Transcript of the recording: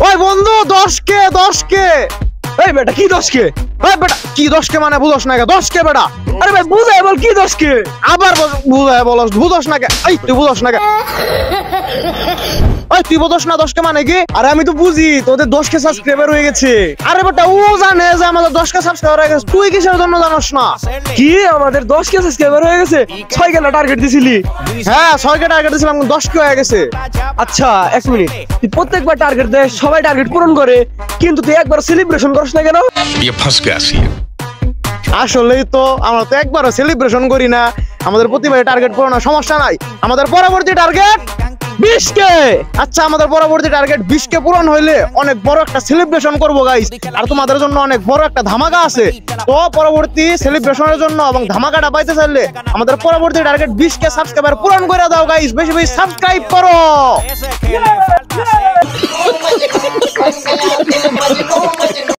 ওই বন্ধু 10K 10K। এই বেটা কি 10K? ওই বেটা কি 10K মানে বুঝছ না কে? 10K বেটা। আরে ভাই বুঝাই বল কি 10K? আবার বুঝায় বলস বুঝছ না কে? এই তুই বুঝছ না কে? ওই তুই বুঝছ না 10K মানে কি? আরে আমি তো বুঝি তোদের 10K সাবস্ক্রাইবার হয়ে গেছে। আরে বেটা ও জানে যে আমাদের 10K সাবস্ক্রাইবার হয়ে গেছে, তুই কিসের জন্য জানোস না? কি আমাদের 10K সাবস্ক্রাইবার হয়ে গেছে? 6 কেন টার্গেট দিছিলি? হ্যাঁ 6K টার্গেট দিছিলাম, 10K হয়ে গেছে। আচ্ছা এক মিনিট, তুই প্রত্যেকবার টার্গেট দেয়, সবাই টার্গেট পূরণ করে, কিন্তু তুই একবার সেলিব্রেশন করিস না কেন? ये फंस गया सी। আসলেই তো আমরা তো একবারও সেলিব্রেশন করি না। আমাদের প্রতিবারে টার্গেট পূরণের সমস্যা নাই। আমাদের পরবর্তী টার্গেট 20K। আচ্ছা আমাদের পরবর্তী টার্গেট 20K পূরণ হইলে অনেক বড় একটা সেলিব্রেশন করব গাইস, আর তোমাদের জন্য অনেক বড় একটা ধামাকা আছে। তো পরবর্তী সেলিব্রেশনের জন্য এবং ধামাকাটা পাইতে চাইলে আমাদের পরবর্তী টার্গেট 20K সাবস্ক্রাইবার পূরণ করে দাও গাইস, বেশি বেশি সাবস্ক্রাইব করো।